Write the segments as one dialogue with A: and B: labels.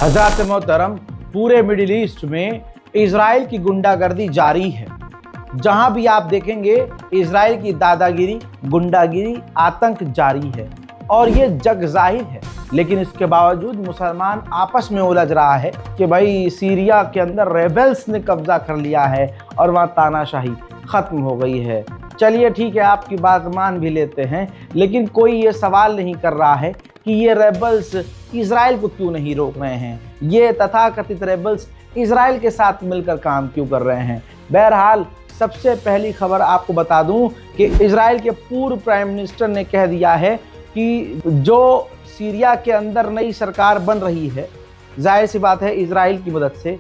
A: हज़रात मोहतरम, पूरे middle east में इजराइल की गुंडागर्दी जारी है। जहां भी आप देखेंगे इजराइल की दादागिरी, गुंडागिरी, आतंक जारी है और ये जग जाहिर है। लेकिन इसके बावजूद मुसलमान आपस में उलझ रहा है कि भाई सीरिया के अंदर रेबल्स ने कब्जा कर लिया है और वहाँ तानाशाही ख़त्म हो गई है। चलिए ठीक है, आपकी बात मान भी लेते हैं, लेकिन कोई ये सवाल नहीं कर रहा है कि ये रेबल्स इजराइल को क्यों नहीं रोक रहे हैं, ये तथाकथित रेबल्स इजराइल के साथ मिलकर काम क्यों कर रहे हैं। बहरहाल सबसे पहली खबर आपको बता दूं कि इजराइल के पूर्व प्राइम मिनिस्टर ने कह दिया है कि जो सीरिया के अंदर नई सरकार बन रही है, जाहिर सी बात है इजराइल की मदद से,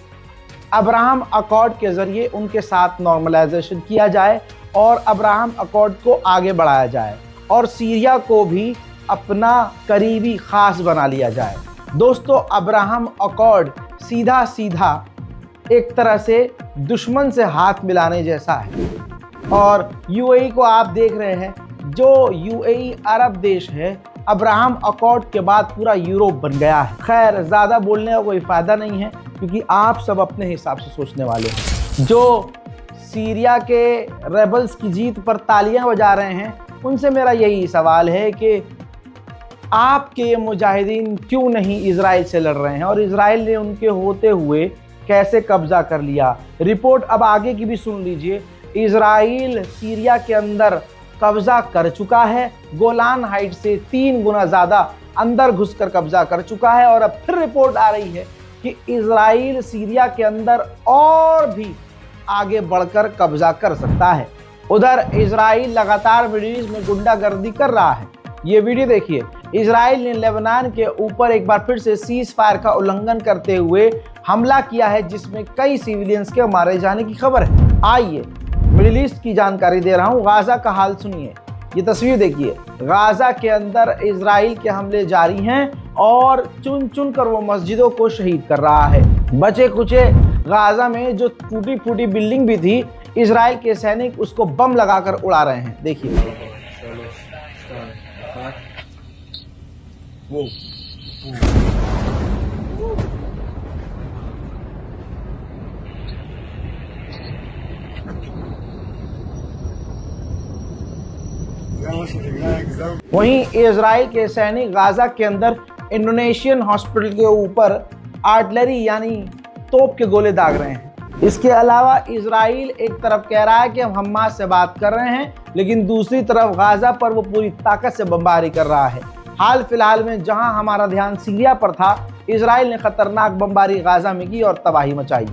A: अब्राहम अकॉर्ड के ज़रिए उनके साथ नॉर्मलाइजेशन किया जाए और अब्राहम अकॉर्ड को आगे बढ़ाया जाए और सीरिया को भी अपना करीबी ख़ास बना लिया जाए। दोस्तों, अब्राहम अकॉर्ड सीधा सीधा एक तरह से दुश्मन से हाथ मिलाने जैसा है। और यूएई को आप देख रहे हैं, जो यूएई अरब देश है, अब्राहम अकॉर्ड के बाद पूरा यूरोप बन गया है। खैर, ज़्यादा बोलने का कोई फ़ायदा नहीं है क्योंकि आप सब अपने हिसाब से सोचने वाले हैं। जो सीरिया के रेबल्स की जीत पर तालियां बजा रहे हैं, उनसे मेरा यही सवाल है कि आपके ये मुजाहिदीन क्यों नहीं इजराइल से लड़ रहे हैं और इजराइल ने उनके होते हुए कैसे कब्जा कर लिया। रिपोर्ट अब आगे की भी सुन लीजिए। इजराइल सीरिया के अंदर कब्जा कर चुका है, गोलान हाइट से 3 गुना ज़्यादा अंदर घुसकर कब्जा कर चुका है और अब फिर रिपोर्ट आ रही है कि इजराइल सीरिया के अंदर और भी आगे बढ़कर कब्जा कर सकता है। उधर इजराइल लगातार मिडिल ईस्ट में गुंडागर्दी कर रहा है। ये वीडियो देखिए। इजराइल ने लेबनान के ऊपर एक बार फिर से सीज फायर का उल्लंघन करते हुए हमला किया है, जिसमें कई सिविलियंस के मारे जाने की खबर है। आइए मिडिल ईस्ट की जानकारी दे रहा हूँ। गाजा का हाल सुनिए, ये तस्वीर देखिए। गाजा के अंदर इजराइल के हमले जारी हैं और चुन चुन कर वो मस्जिदों को शहीद कर रहा है। बचे कुचे गाजा में जो टूटी फूटी बिल्डिंग भी थी, इजराइल के सैनिक उसको बम लगाकर उड़ा रहे हैं। देखिए। वहीं इजराइल के सैनिक गाजा के अंदर इंडोनेशियन हॉस्पिटल के ऊपर आर्टिलरी यानी तोप के गोले दाग रहे हैं। इसके अलावा इजराइल एक तरफ कह रहा है कि हम हमास से बात कर रहे हैं, लेकिन दूसरी तरफ गाजा पर वो पूरी ताकत से बमबारी कर रहा है। हाल फिलहाल में जहां हमारा ध्यान सीरिया पर था, इजराइल ने खतरनाक बमबारी गाजा में की और तबाही मचाई।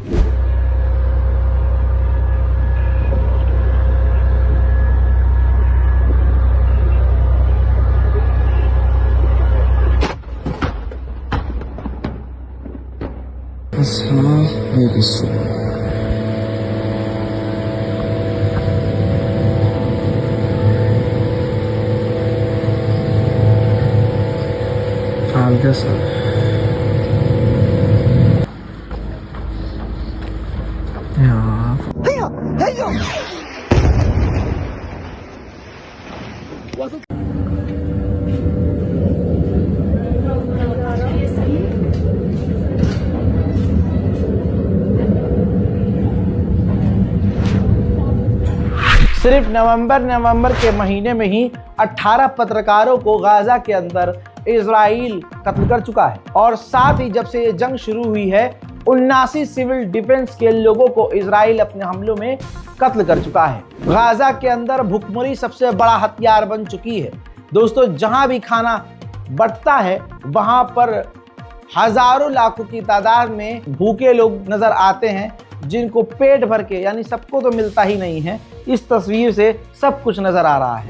A: सिर्फ नवंबर के महीने में ही 18 पत्रकारों को गाजा के अंदर इजराइल कत्ल कर चुका है और साथ ही जब से ये जंग शुरू हुई है 79 सिविल डिफेंस के लोगों को इजराइल अपने हमलों में कत्ल कर चुका है। गाजा के अंदर भुखमरी सबसे बड़ा हथियार बन चुकी है। दोस्तों, जहां भी खाना बंटता है वहां पर हजारों लाखों की तादाद में भूखे लोग नजर आते हैं, जिनको पेट भर के, यानी सबको तो मिलता ही नहीं है। इस तस्वीर से सब कुछ नजर आ रहा है।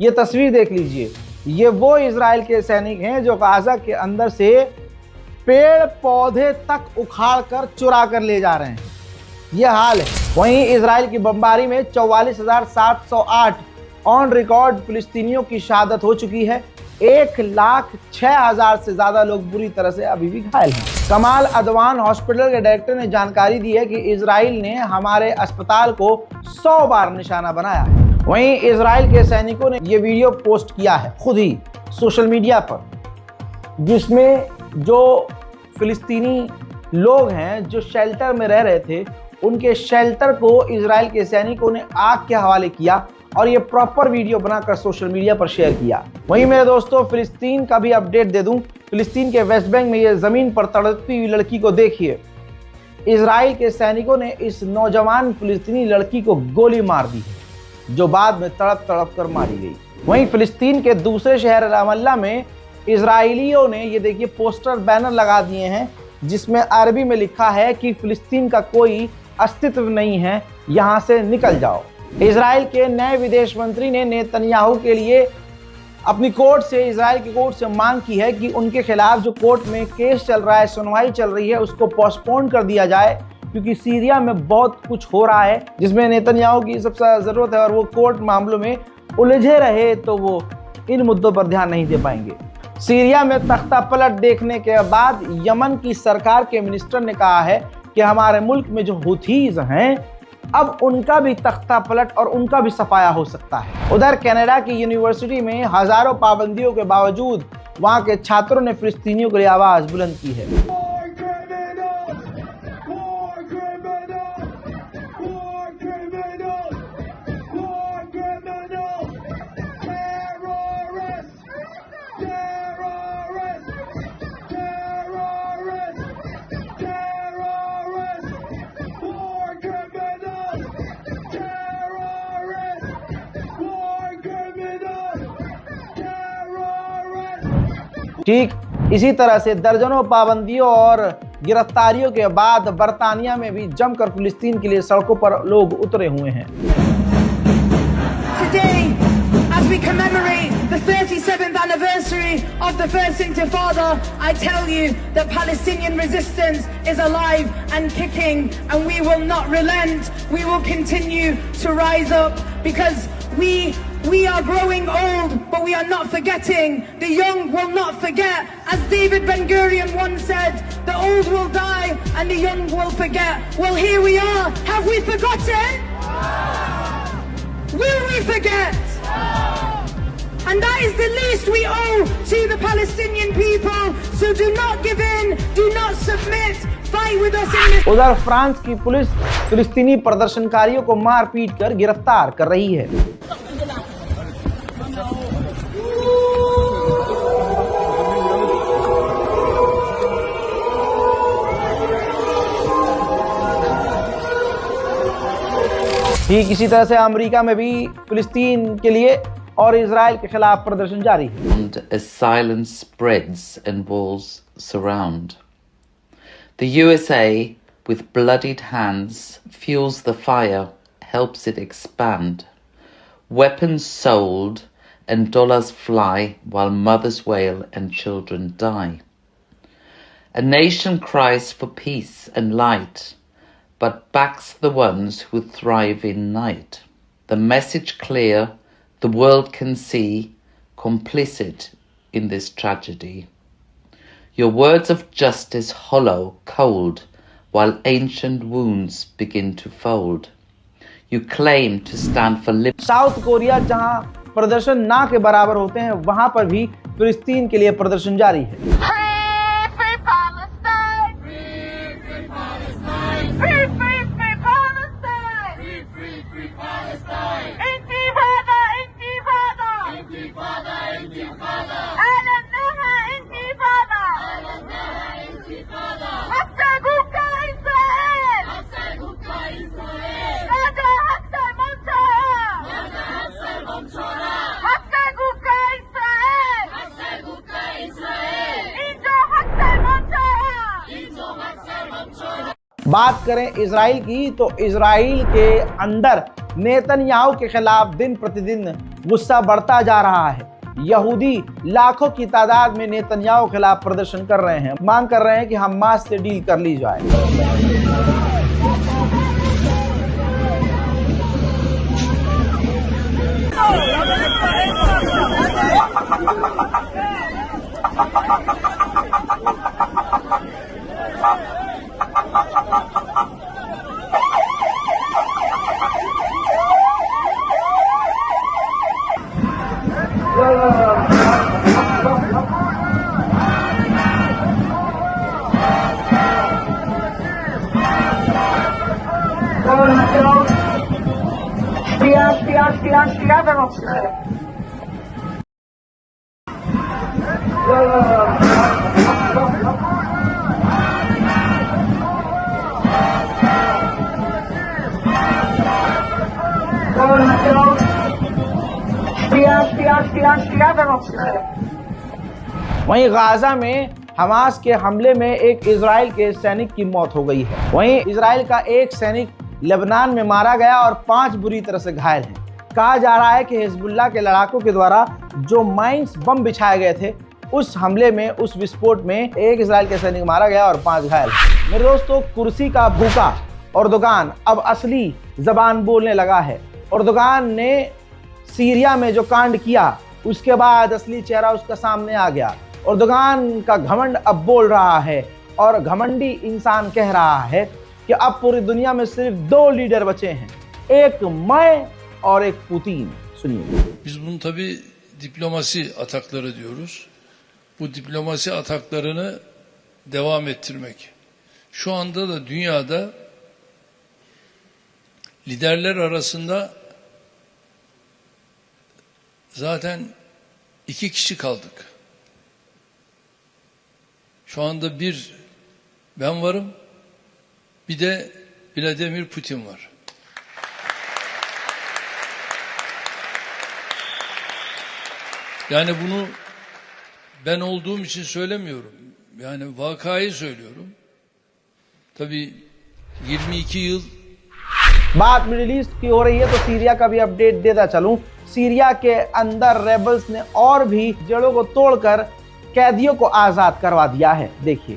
A: ये तस्वीर देख लीजिए। ये वो इजराइल के सैनिक हैं जो गाजा के अंदर से पेड़ पौधे तक उखाड़ कर चुरा कर ले जा रहे हैं। ये हाल है। वहीं इजराइल की बमबारी में 44,708 ऑन रिकॉर्ड फिलिस्तीनियों की शहादत हो चुकी है। 1,06,000 से ज्यादा लोग बुरी तरह से अभी भी घायल हैं। कमाल अदवान हॉस्पिटल के डायरेक्टर ने जानकारी दी है कि इजराइल ने हमारे अस्पताल को 100 बार निशाना बनाया है। वहीं इजराइल के सैनिकों ने ये वीडियो पोस्ट किया है खुद ही सोशल मीडिया पर, जिसमें जो फिलिस्तीनी लोग हैं जो शेल्टर में रह रहे थे, उनके शेल्टर को इजराइल के सैनिकों ने आग के हवाले किया और ये प्रॉपर वीडियो बनाकर सोशल मीडिया पर शेयर किया। वहीं मेरे दोस्तों, फिलिस्तीन का भी अपडेट दे दूं। फिलिस्तीन के वेस्ट बैंक में ये जमीन पर तड़पती हुई लड़की को देखिए। इजराइल के सैनिकों ने इस नौजवान फिलिस्तीनी लड़की को गोली मार दी, जो बाद में तड़प तड़प कर मारी गई। वहीं फिलिस्तीन के दूसरे शहर रामल्ला में इजराइलियों ने ये देखिए पोस्टर बैनर लगा दिए हैं, जिसमें अरबी में लिखा है कि फिलिस्तीन का कोई अस्तित्व नहीं है, यहाँ से निकल जाओ। इजराइल के नए विदेश मंत्री ने नेतन्याहू के लिए अपनी कोर्ट से, इजराइल की कोर्ट से मांग की है कि उनके खिलाफ जो कोर्ट में केस चल रहा है, सुनवाई चल रही है, उसको पोस्टपोन कर दिया जाए, क्योंकि सीरिया में बहुत कुछ हो रहा है जिसमें नेतन्याहू की सबसे ज़्यादा ज़रूरत है और वो कोर्ट मामलों में उलझे रहे तो वो इन मुद्दों पर ध्यान नहीं दे पाएंगे। सीरिया में तख्ता पलट देखने के बाद यमन की सरकार के मिनिस्टर ने कहा है कि हमारे मुल्क में जो हुथीज हैं, अब उनका भी तख्ता पलट और उनका भी सफाया हो सकता है। उधर कनाडा की यूनिवर्सिटी में हजारों पाबंदियों के बावजूद वहां के छात्रों ने फिलिस्तीनियों के लिए आवाज बुलंद की है। ठीक इसी तरह से दर्जनों पाबंदियों और गिरफ्तारियों के बाद बर्तानिया में भी जमकर फिलिस्तीन के लिए सड़कों पर लोग उतरे हुए हैं।
B: Today, as we commemorate the 37th anniversary of the First Intifada, I tell you that Palestinian resistance is alive and kicking, and we will not relent. We will continue to rise up because we are growing old, but we are not forgetting. The young will not forget. As David Ben-Gurion once said, the old will die and the young will forget. Well, here we are. Have we forgotten? Will we forget? And that is the least we owe to the Palestinian people. So do not give in, do not submit. Fight with us in this.
A: उधर France की police फिलिस्तीनी प्रदर्शनकारियों को मार पीट कर गिरफ्तार कर रही है। ठीक इसी तरह से अमेरिका में भी फिलिस्तीन के लिए और इजराइल के खिलाफ प्रदर्शन जारी है।
C: And as silence spreads and walls surround, the USA, with bloodied hands, fuels the fire, helps it expand. Weapons sold and dollars fly while mothers wail and children die. A nation cries for peace and light, but backs the ones who thrive in night. The message clear, the world can see, complicit in this tragedy. Your words of justice hollow, cold, while ancient wounds begin to fold. You claim to stand for liberty.
A: South Korea जहां प्रदर्शन ना के बराबर होते हैं, वहां पर भी फिलिस्तीन के लिए प्रदर्शन जारी है। बात करें इजराइल की तो इजराइल के अंदर नेतन्याहू के खिलाफ दिन प्रतिदिन गुस्सा बढ़ता जा रहा है। यहूदी लाखों की तादाद में नेतन्याहू के खिलाफ प्रदर्शन कर रहे हैं, मांग कर रहे हैं कि हमास से डील कर ली जाए।
B: שנייה וממשיכים. שנייה וממשיכים.
A: वहीं गाजा में हमास के हमले में एक इजराइल के सैनिक की मौत हो गई है। वहीं इजराइल का एक सैनिक लेबनान में मारा गया और 5 बुरी तरह से घायल हैं। कहा जा रहा है कि हिजबुल्लाह के लड़ाकों के द्वारा जो माइंस बम बिछाए गए थे, उस हमले में, उस विस्फोट में एक इजराइल के सैनिक मारा गया और 5 घायल। मेरे दोस्तों, कुर्सी का भूखा एर्दोगान अब असली जबान बोलने लगा है। एर्दोगान ने सीरिया में जो कांड किया, उसके बाद असली चेहरा उसका सामने आ गया। एर्दोगान का घमंड अब बोल रहा है और घमंडी इंसान कह रहा है कि अब पूरी दुनिया में सिर्फ 2 लीडर बचे हैं, एक मैं और एक पुतिन। सुनिए।
D: Biz bunu tabii diplomasi atakları diyoruz. Bu diplomasi ataklarını devam ettirmek. Şu anda da dünyada liderler arasında zaten 2 kişi kaldık. Şu anda bir ben varım, bir de Vladimir Putin var. Yani bunu ben olduğum için söylemiyorum. Yani vakayı söylüyorum. Tabii 22 yıl.
A: बात middle east की हो रही है तो Syria का भी update देता चलूं। सीरिया के अंदर रेबल्स ने और भी जड़ों को तोड़कर कैदियों को आजाद करवा दिया है। देखिए।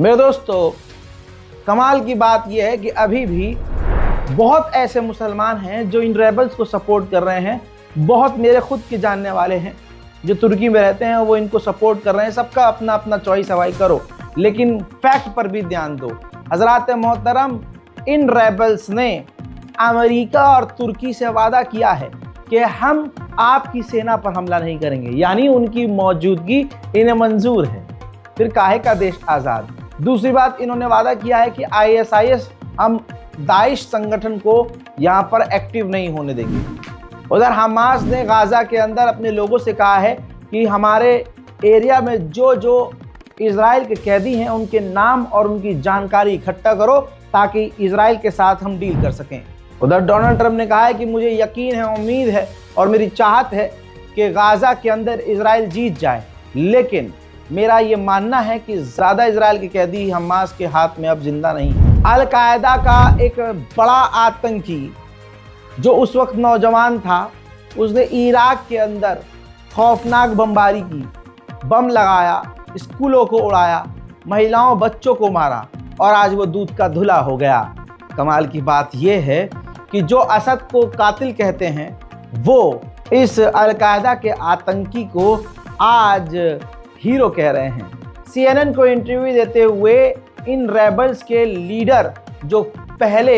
A: मेरे दोस्तों, कमाल की बात यह है कि अभी भी बहुत ऐसे मुसलमान हैं जो इन रेबल्स को सपोर्ट कर रहे हैं। बहुत मेरे खुद के जानने वाले हैं जो तुर्की में रहते हैं, वो इनको सपोर्ट कर रहे हैं। सबका अपना अपना चॉइस है भाई, करो, लेकिन फैक्ट पर भी ध्यान दो। हजरात मोहतरम, इन रेबल्स ने अमेरिका और तुर्की से वादा किया है कि हम आपकी सेना पर हमला नहीं करेंगे, यानी उनकी मौजूदगी इन्हें मंजूर है। फिर काहे का देश आज़ाद। दूसरी बात, इन्होंने वादा किया है कि ISIS हम दाइश संगठन को यहाँ पर एक्टिव नहीं होने देंगे। उधर हमास ने गाज़ा के अंदर अपने लोगों से कहा है कि हमारे एरिया में जो जो इजराइल के कैदी हैं उनके नाम और उनकी जानकारी इकट्ठा करो ताकि इजराइल के साथ हम डील कर सकें। उधर डोनाल्ड ट्रंप ने कहा है कि मुझे यकीन है, उम्मीद है और मेरी चाहत है कि गाज़ा के अंदर इजराइल जीत जाए, लेकिन मेरा ये मानना है कि ज़्यादा इजराइल के कैदी हमास के हाथ में अब जिंदा नहीं है। अल कायदा का एक बड़ा आतंकी जो उस वक्त नौजवान था, उसने इराक के अंदर खौफनाक बमबारी की, बम लगाया, स्कूलों को उड़ाया, महिलाओं बच्चों को मारा और आज वो दूध का धुला हो गया। कमाल की बात यह है कि जो असद को कातिल कहते हैं वो इस अलकायदा के आतंकी को आज हीरो कह रहे हैं। CNN को इंटरव्यू देते हुए इन रेबल्स के लीडर, जो पहले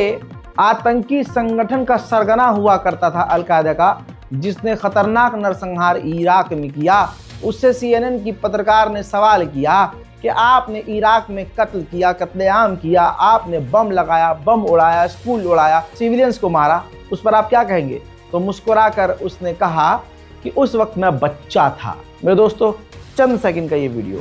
A: आतंकी संगठन का सरगना हुआ करता था अलकायदा का, जिसने खतरनाक नरसंहार इराक में किया, उससे CNN की पत्रकार ने सवाल किया कि आपने इराक में कत्ल किया, कत्लेआम किया, आपने बम लगाया, बम उड़ाया, स्कूल उड़ाया, सिविलियंस को मारा, उस पर आप क्या कहेंगे? तो मुस्कुराकर उसने कहा कि उस वक्त मैं बच्चा था। मेरे दोस्तों, चंद सेकंड का ये वीडियो।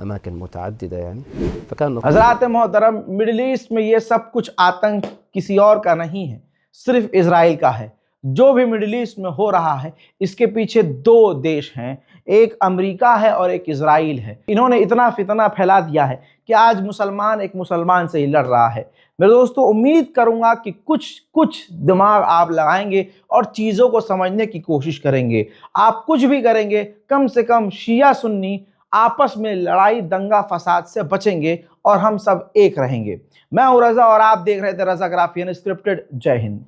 E: अमाकिन मुतअद्दिदा यानी फकान।
A: हज़रात मोहतरम, मिडिल ईस्ट में ये सब कुछ आतंक किसी और का नहीं है, सिर्फ इजराइल का है। जो भी मिडिल ईस्ट में हो रहा है इसके पीछे दो देश हैं, एक अमेरिका है और एक इजराइल है। इन्होंने इतना फितना फैला दिया है कि आज मुसलमान एक मुसलमान से ही लड़ रहा है। मेरे दोस्तों, उम्मीद करूंगा कि कुछ दिमाग आप लगाएंगे और चीज़ों को समझने की कोशिश करेंगे। आप कुछ भी करेंगे, कम से कम शिया सुन्नी आपस में लड़ाई दंगा फसाद से बचेंगे और हम सब एक रहेंगे। मैं हूं रजा और आप देख रहे थे रजा ग्राफी अनस्क्रिप्टेड। जय हिंद।